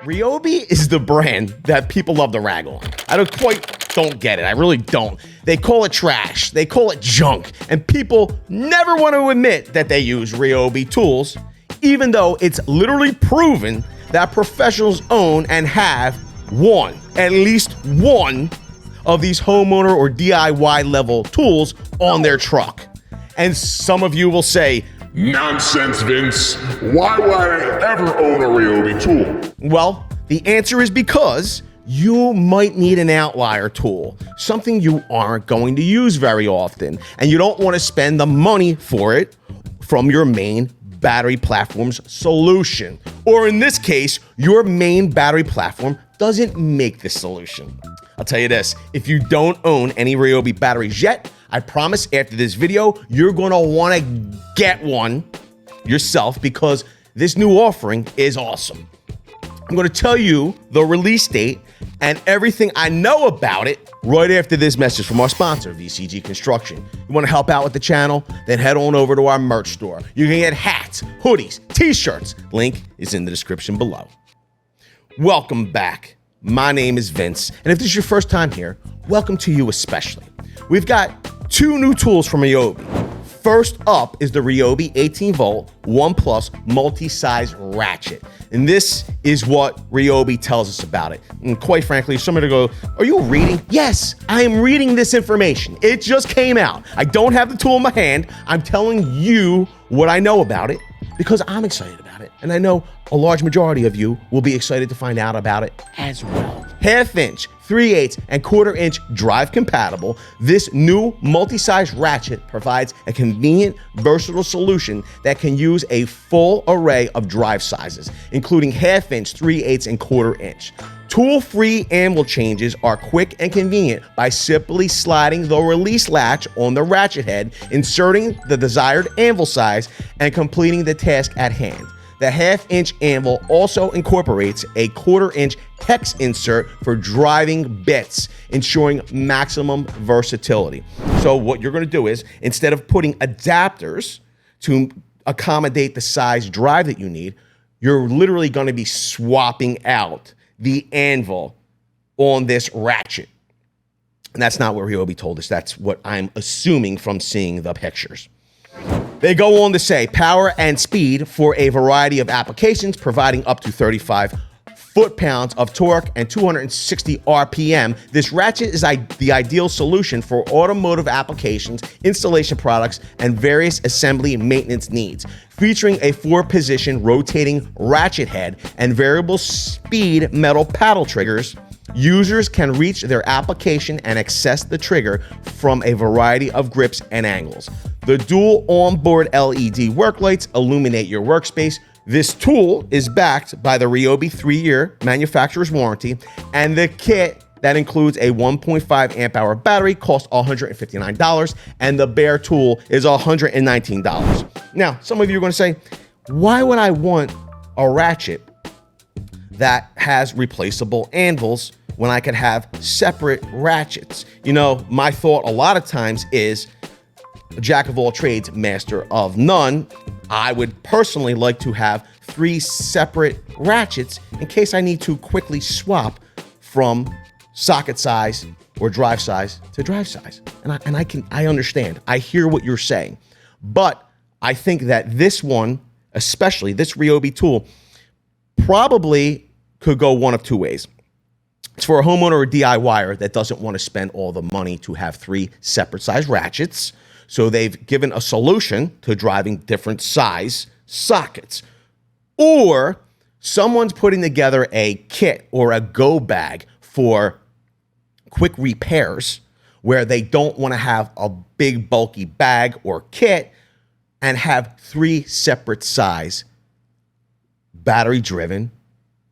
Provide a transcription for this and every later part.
Ryobi is the brand that people love to rag on. I don't get it. I really don't. They call it trash. They call it junk. And people never want to admit that they use Ryobi tools, even though it's literally proven that professionals own and have at least one of these homeowner or DIY level tools on their truck. And some of you will say, "Nonsense, Vince. Why would I ever own a Ryobi tool?" Well, the answer is because you might need an outlier tool, something you aren't going to use very often, and you don't want to spend the money for it from your main battery platform's solution. Or in this case, your main battery platform doesn't make the solution. I'll tell you this, if you don't own any Ryobi batteries yet, I promise after this video, you're gonna wanna get one yourself because this new offering is awesome. I'm gonna tell you the release date and everything I know about it right after this message from our sponsor, VCG Construction. You wanna help out with the channel? Then head on over to our merch store. You can get hats, hoodies, t-shirts. Link is in the description below. Welcome back. My name is Vince, and if this is your first time here, welcome to you especially. We've got two new tools from Ryobi. First up is the Ryobi 18-volt ONE Multi-SIZE Ratchet. And this is what Ryobi tells us about it. And quite frankly, somebody go, "Are you reading?" Yes, I am reading this information. It just came out. I don't have the tool in my hand. I'm telling you what I know about it because I'm excited about it. And I know a large majority of you will be excited to find out about it as well. 1/2 inch, 3/8, and 1/4 inch drive compatible, this new multi-size ratchet provides a convenient, versatile solution that can use a full array of drive sizes, including 1/2 inch, 3/8, and 1/4 inch. Tool-free anvil changes are quick and convenient by simply sliding the release latch on the ratchet head, inserting the desired anvil size, and completing the task at hand. The 1/2 inch anvil also incorporates a 1/4 inch hex insert for driving bits, ensuring maximum versatility. So what you're gonna do is, instead of putting adapters to accommodate the size drive that you need, you're literally gonna be swapping out the anvil on this ratchet. And that's not what Ryobi told us. That's what I'm assuming from seeing the pictures. They go on to say power and speed for a variety of applications, providing up to 35 foot-pounds of torque and 260 RPM. This ratchet is the ideal solution for automotive applications, installation products, and various assembly maintenance needs. Featuring a 4-position rotating ratchet head and variable speed metal paddle triggers, users can reach their application and access the trigger from a variety of grips and angles. The dual onboard LED work lights illuminate your workspace. This tool is backed by the Ryobi 3-year manufacturer's warranty, and the kit that includes a 1.5 amp hour battery costs $159, and the bare tool is $119. Now, some of you are going to say, why would I want a ratchet that has replaceable anvils when I could have separate ratchets? You know, my thought a lot of times is, a jack of all trades, master of none. I would personally like to have 3 separate ratchets in case I need to quickly swap from socket size or drive size to drive size. And I understand. I hear what you're saying. But I think that this one, especially this Ryobi tool, probably could go one of two ways. It's for a homeowner or DIYer that doesn't want to spend all the money to have 3 separate size ratchets. So they've given a solution to driving different size sockets. Or someone's putting together a kit or a go bag for quick repairs where they don't want to have a big bulky bag or kit and have 3 separate size battery driven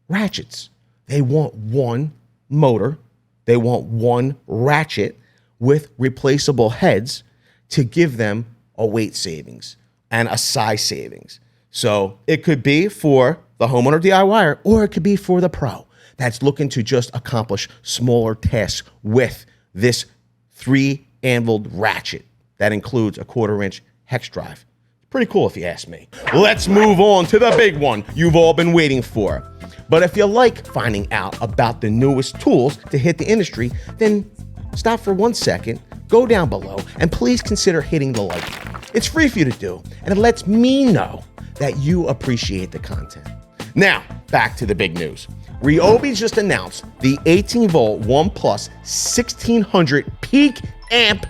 ratchets. They want one motor, they want one ratchet with replaceable heads to give them a weight savings and a size savings. So it could be for the homeowner DIYer, or it could be for the pro that's looking to just accomplish smaller tasks with this 3 anviled ratchet that includes a 1/4 inch hex drive. Pretty cool if you ask me. Let's move on to the big one you've all been waiting for. But if you like finding out about the newest tools to hit the industry, then stop for 1 second, go down below, and please consider hitting the like button. It's free for you to do, and it lets me know that you appreciate the content. Now, back to the big news. Ryobi just announced the 18-volt ONE+ 1600 peak amp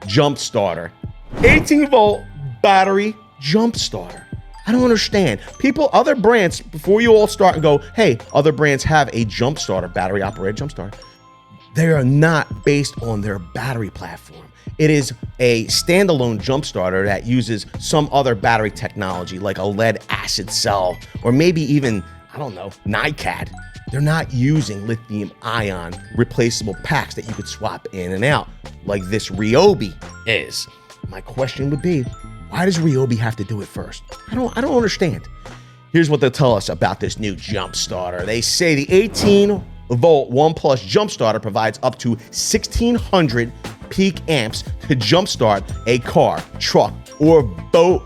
jump starter. 18-volt battery jump starter. I don't understand. Other brands, before you all start and go, hey, other brands have a jump starter, battery operated jump starter. They are not based on their battery platform. It is a standalone jump starter that uses some other battery technology like a lead acid cell or maybe even, I don't know, NiCad. They're not using lithium ion replaceable packs that you could swap in and out like this Ryobi is. My question would be, why does Ryobi have to do it first? I don't understand. Here's what they'll tell us about this new jump starter. They say the 18-volt ONE+ jump starter provides up to 1600 peak amps to jumpstart a car, truck, or boat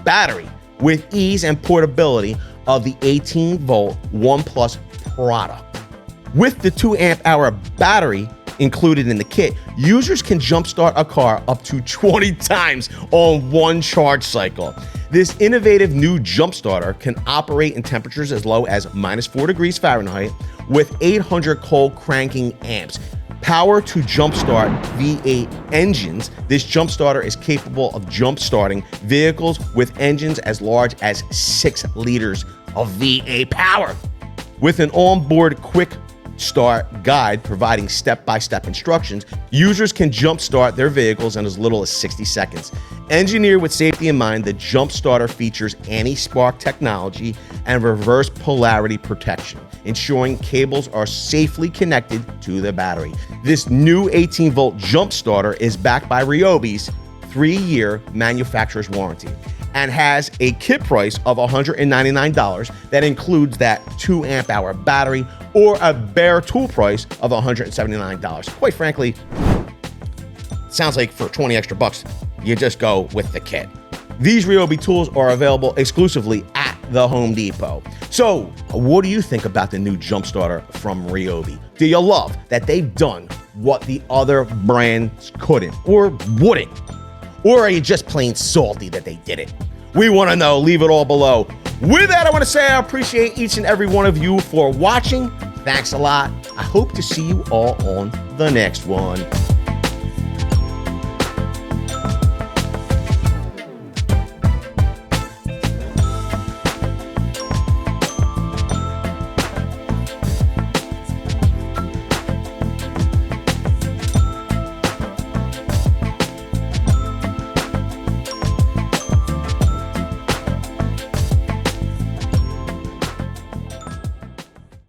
battery with ease and portability of the 18-volt ONE+ product. With the 2 amp hour battery included in the kit, users can jumpstart a car up to 20 times on one charge cycle. This innovative new jump starter can operate in temperatures as low as -4 degrees Fahrenheit with 800 cold cranking amps. Power to jumpstart V8 engines. This jump starter is capable of jumpstarting vehicles with engines as large as 6 liters of V8 power. With an onboard quick start guide providing step-by-step instructions, users can jumpstart their vehicles in as little as 60 seconds. Engineered with safety in mind, the jump starter features anti-spark technology and reverse polarity protection, ensuring cables are safely connected to the battery. This new 18-volt jump starter is backed by Ryobi's 3-year manufacturer's warranty and has a kit price of $199 that includes that 2 amp hour battery or a bare tool price of $179. Quite frankly, sounds like for 20 extra bucks, you just go with the kit. These Ryobi tools are available exclusively at the Home Depot. So, what do you think about the new jump starter from Ryobi? Do you love that they've done what the other brands couldn't or wouldn't? Or are you just plain salty that they did it? We want to know. Leave it all below. With that, I want to say I appreciate each and every one of you for watching. Thanks a lot. I hope to see you all on the next one.